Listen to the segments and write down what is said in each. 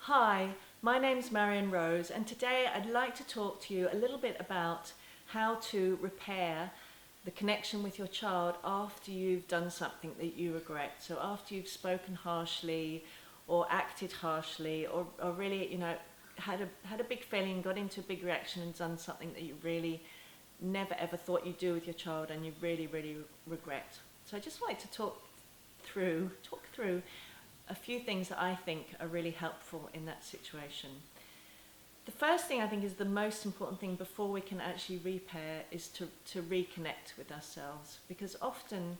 Hi, my name's Marion Rose, and today I'd like to talk to you a little bit about how to repair the connection with your child after you've done something that you regret. So after you've spoken harshly or acted harshly or really, had a big feeling, got into a big reaction and done something that you really never ever thought you'd do with your child and you really, really regret. So I just wanted to talk through a few things that I think are really helpful in that situation. The first thing I think is the most important thing before we can actually repair is to reconnect with ourselves, because often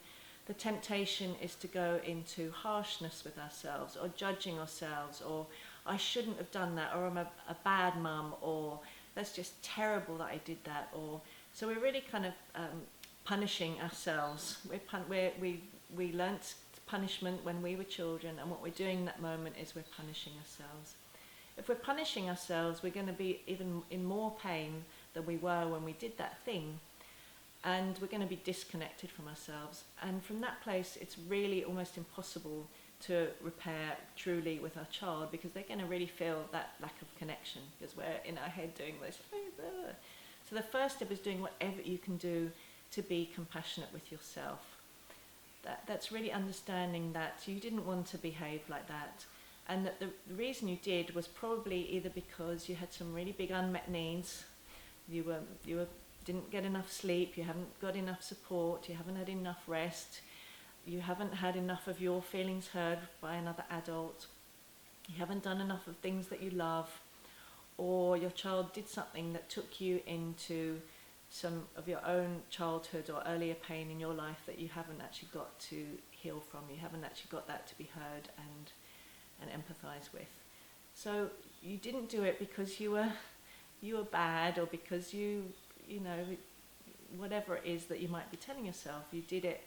the temptation is to go into harshness with ourselves or judging ourselves, or I shouldn't have done that, or I'm a bad mum, or that's just terrible that I did that, or so we're really kind of punishing ourselves. We learnt punishment when we were children, and what we're doing in that moment is we're punishing ourselves. If we're punishing ourselves, we're going to be even in more pain than we were when we did that thing, and we're going to be disconnected from ourselves. And from that place, it's really almost impossible to repair truly with our child, because they're going to really feel that lack of connection, because we're in our head doing this. So the first step is doing whatever you can do to be compassionate with yourself. That's really understanding that you didn't want to behave like that, and that the reason you did was probably either because you had some really big unmet needs, you didn't get enough sleep, you haven't got enough support, you haven't had enough rest, you haven't had enough of your feelings heard by another adult, you haven't done enough of things that you love, or your child did something that took you into some of your own childhood or earlier pain in your life that you haven't actually got to heal from. You haven't actually got that to be heard and empathize with. So you didn't do it because you were bad, or because you know whatever it is that you might be telling yourself. You did it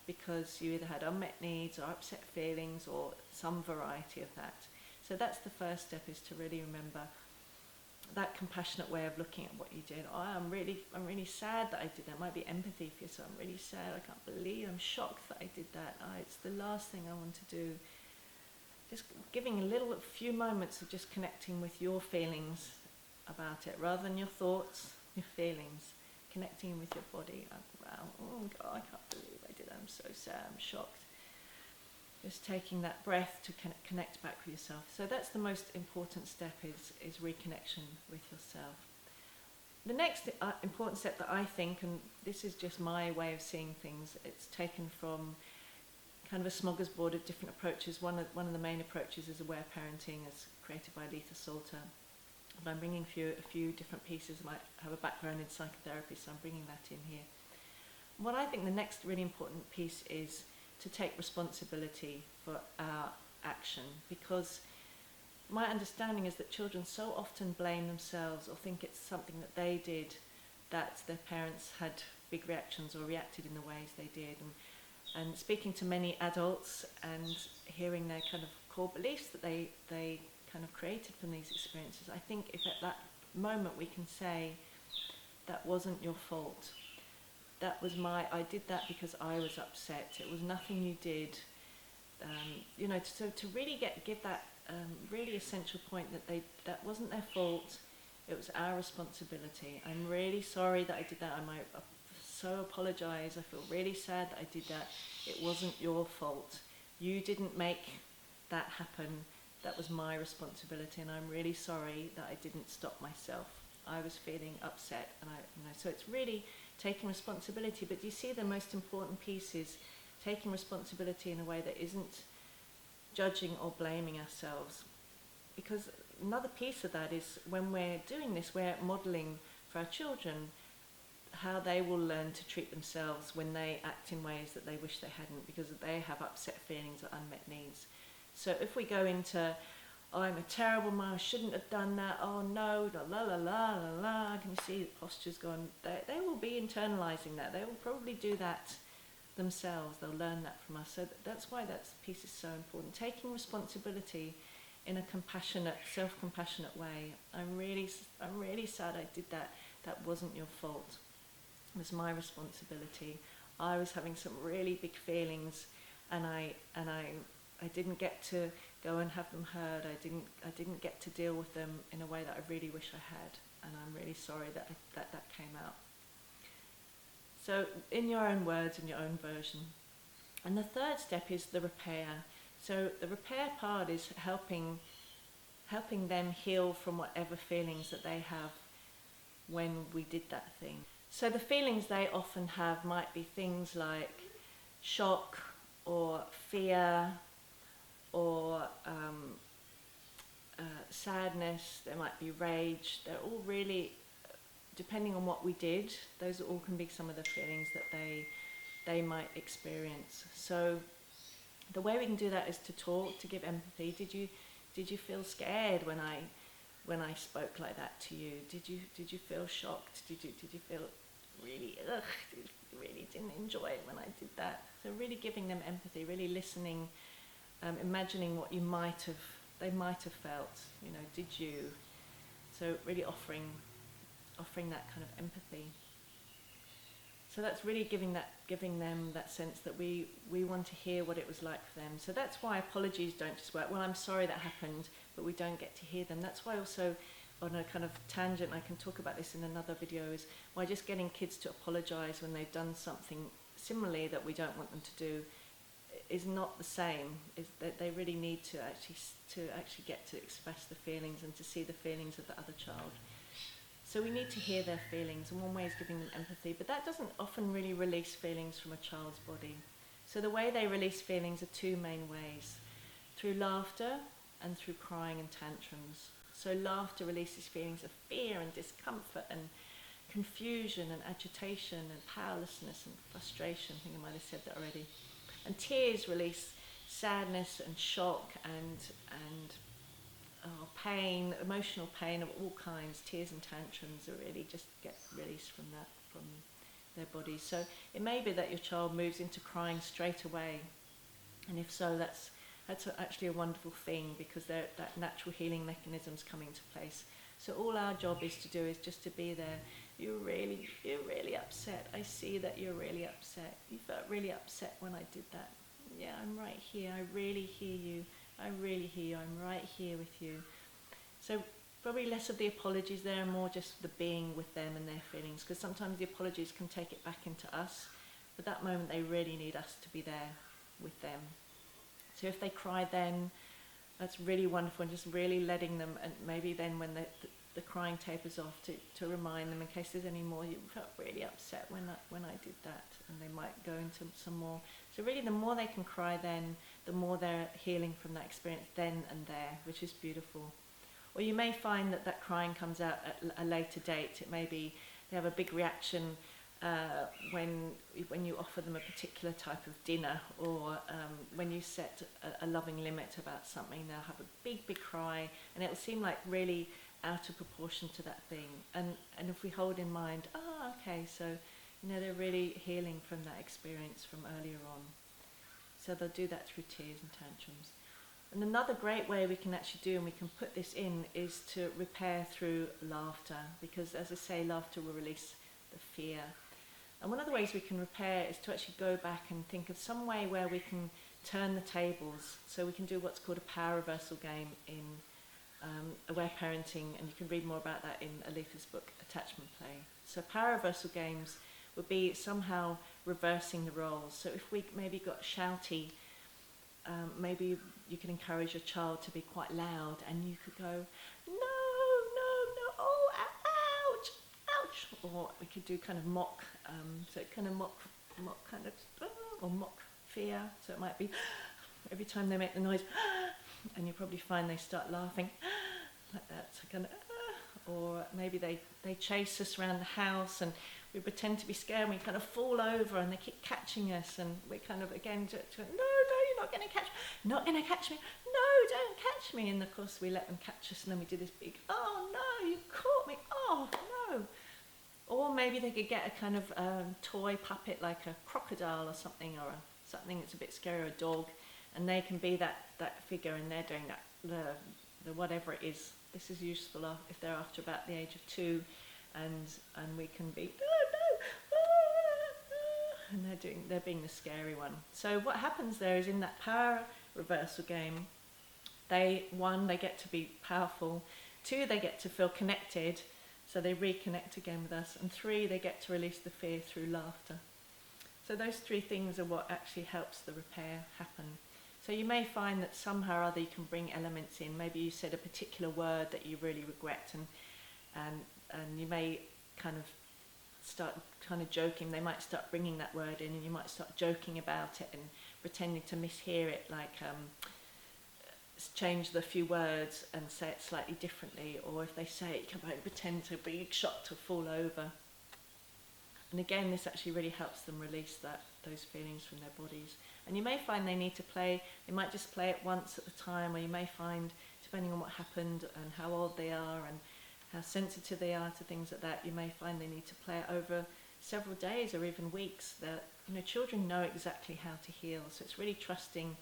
because you either had unmet needs or upset feelings or some variety of that. So that's the first step, is to really remember that compassionate way of looking at what you did. Oh, I'm really sad that I did that. It might be empathy for you. So I'm really sad. I can't believe, I'm shocked that I did that. Oh, it's the last thing I want to do. Just giving a few moments of just connecting with your feelings about it, rather than your thoughts, your feelings. Connecting with your body. Wow, oh God, I can't believe I did that. I'm so sad. I'm shocked. Just taking that breath to connect back with yourself. So that's the most important step, is reconnection with yourself. The next important step that I think, and this is just my way of seeing things, it's taken from kind of a smorgasbord of different approaches. One of the main approaches is aware parenting, as created by Letha Salter. But I'm bringing a few different pieces. I might have a background in psychotherapy, so I'm bringing that in here. What I think the next really important piece is to take responsibility for our action, because my understanding is that children so often blame themselves or think it's something that they did, that their parents had big reactions or reacted in the ways they did. And speaking to many adults and hearing their kind of core beliefs that they kind of created from these experiences, I think if at that moment we can say, that wasn't your fault, I did that because I was upset. It was nothing you did. To really give that really essential point that wasn't their fault. It was our responsibility. I'm really sorry that I did that. I so apologize. I feel really sad that I did that. It wasn't your fault. You didn't make that happen. That was my responsibility, and I'm really sorry that I didn't stop myself. I was feeling upset, and so it's really taking responsibility. But you see, the most important piece is taking responsibility in a way that isn't judging or blaming ourselves. Because another piece of that is, when we're doing this, we're modeling for our children how they will learn to treat themselves when they act in ways that they wish they hadn't, because they have upset feelings or unmet needs. So if we go into, oh, I'm a terrible mum, I shouldn't have done that, oh no, la la la la la la, can you see the posture's gone? They will be internalizing that. They will probably do that themselves. They'll learn that from us. So that's why that piece is so important. Taking responsibility in a compassionate, self-compassionate way. I'm really sad I did that. That wasn't your fault. It was my responsibility. I was having some really big feelings, and I I didn't get to go and have them heard. I didn't get to deal with them in a way that I really wish I had, and I'm really sorry that that came out. So in your own words, in your own version. And the third step is the repair. So the repair part is helping them heal from whatever feelings that they have when we did that thing. So the feelings they often have might be things like shock or fear or sadness. There might be rage. They're all really, depending on what we did, those all can be some of the feelings that they might experience. So the way we can do that is to talk, to give empathy. Did you feel scared when I spoke like that to you? Did you feel shocked? Did you feel really really didn't enjoy it when I did that? So really giving them empathy, really listening, imagining what they might have felt. Did you? So really offering that kind of empathy. So that's really giving them that sense that we want to hear what it was like for them. So that's why apologies don't just work. Well, I'm sorry that happened, but we don't get to hear them. That's why also, on a kind of tangent, I can talk about this in another video, is why just getting kids to apologise when they've done something similarly that we don't want them to do is not the same. Is that they really need to actually get to express the feelings and to see the feelings of the other child. So we need to hear their feelings, and one way is giving them empathy, but that doesn't often really release feelings from a child's body. So the way they release feelings are two main ways: through laughter and through crying and tantrums. So laughter releases feelings of fear and discomfort and confusion and agitation and powerlessness and frustration. I think I might have said that already. And tears release sadness and shock and pain, emotional pain of all kinds. Tears and tantrums are really just get released from their bodies. So it may be that your child moves into crying straight away, and if so, that's actually a wonderful thing, because that natural healing mechanisms come into place. So all our job is to do is just to be there. You're really upset. I see that you're really upset. You felt really upset when I did that. Yeah, I'm right here. I really hear you. I really hear you. I'm right here with you. So probably less of the apologies there and more just the being with them and their feelings, because sometimes the apologies can take it back into us, but that moment they really need us to be there with them. So if they cry then, that's really wonderful, and just really letting them, and maybe then when the crying tapers off, to remind them, in case there's any more, you felt really upset when I did that, and they might go into some more. So really the more they can cry then, the more they're healing from that experience then and there, which is beautiful. Or you may find that crying comes out at a later date. It may be they have a big reaction when you offer them a particular type of dinner, or when you set a loving limit about something. They'll have a big cry, and it'll seem like really out of proportion to that thing. And if we hold in mind, okay, so they're really healing from that experience from earlier on. So they'll do that through tears and tantrums. And another great way we can actually do, and we can put this in, is to repair through laughter, because as I say, laughter will release the fear. And one of the ways we can repair is to actually go back and think of some way where we can turn the tables. So we can do what's called a power reversal game in Aware Parenting, and you can read more about that in Aletha's book, Attachment Play. So power reversal games would be somehow reversing the roles. So if we maybe got shouty, maybe you can encourage your child to be quite loud, and you could go, no, oh, ouch, ouch. Or we could do kind of mock, so kind of mock kind of, or mock fear. So it might be every time they make the noise, and you probably find they start laughing like that. So kind of, or maybe they chase us around the house, and we pretend to be scared, and we kind of fall over, and they keep catching us, and we kind of again no, you're not going to catch me, no, don't catch me. And of course we let them catch us, and then we do this big, oh no, you caught me, oh no. Or maybe they could get a kind of toy puppet like a crocodile or something, or something that's a bit scary, or a dog, and they can be that figure, and they're doing that, the whatever it is. This is useful if they're after about the age of 2, and we can be, and they're being the scary one. So what happens there is, in that power reversal game. One, they get to be powerful. Two, they get to feel connected, so they reconnect again with us. And three, they get to release the fear through laughter. So those three things are what actually helps the repair happen. So you may find that somehow or other you can bring elements in. Maybe you said a particular word that you really regret, and you may kind of start kind of joking. They might start bringing that word in, and you might start joking about it and pretending to mishear it, like change the few words and say it slightly differently. Or if they say it, you can pretend to be shocked or fall over. And again, this actually really helps them release those feelings from their bodies. And you may find they need to play, they might just play it once at a time, or you may find, depending on what happened and how old they are and how sensitive they are to things like that, you may find they need to play it over several days or even weeks. That, children know exactly how to heal, so it's really trusting,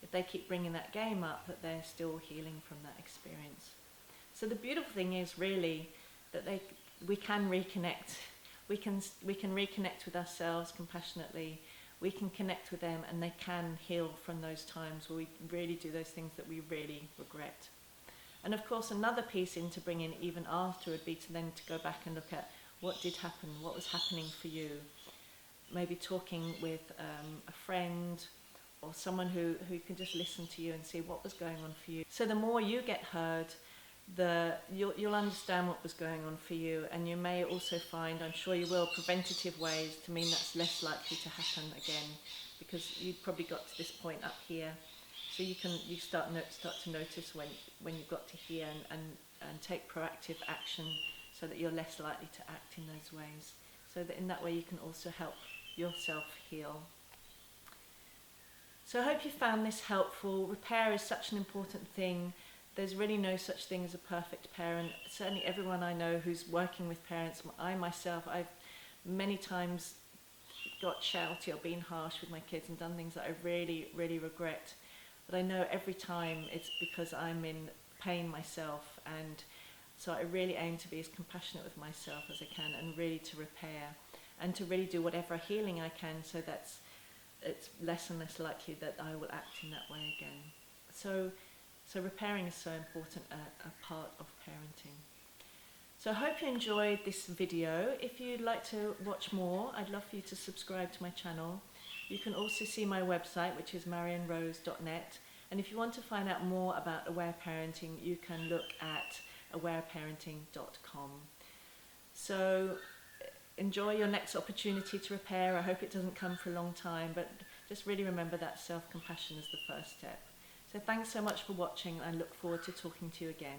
if they keep bringing that game up, that they're still healing from that experience. So the beautiful thing is really that we can reconnect. We can reconnect with ourselves compassionately. We can connect with them, and they can heal from those times where we really do those things that we really regret. And of course, another piece in to bring in even after would be to go back and look at what did happen, what was happening for you. Maybe talking with a friend or someone who can just listen to you and see what was going on for you. So the more you get heard, you'll understand what was going on for you, and you may also find, I'm sure you will, preventative ways to mean that's less likely to happen again, because you've probably got to this point up here, so you start to notice when you've got to here and take proactive action, so that you're less likely to act in those ways, so that in that way you can also help yourself heal. So I hope you found this helpful. Repair is such an important thing. There's really no such thing as a perfect parent. Certainly everyone I know who's working with parents, I myself, I've many times got shouty or been harsh with my kids and done things that I really, really regret. But I know every time it's because I'm in pain myself, and so I really aim to be as compassionate with myself as I can, and really to repair and to really do whatever healing I can, so that's it's less and less likely that I will act in that way again. So repairing is so important, a part of parenting. So I hope you enjoyed this video. If you'd like to watch more, I'd love for you to subscribe to my channel. You can also see my website, which is marianrose.net. And if you want to find out more about aware parenting, you can look at awareparenting.com. So enjoy your next opportunity to repair. I hope it doesn't come for a long time, but just really remember that self-compassion is the first step. So thanks so much for watching. I look forward to talking to you again.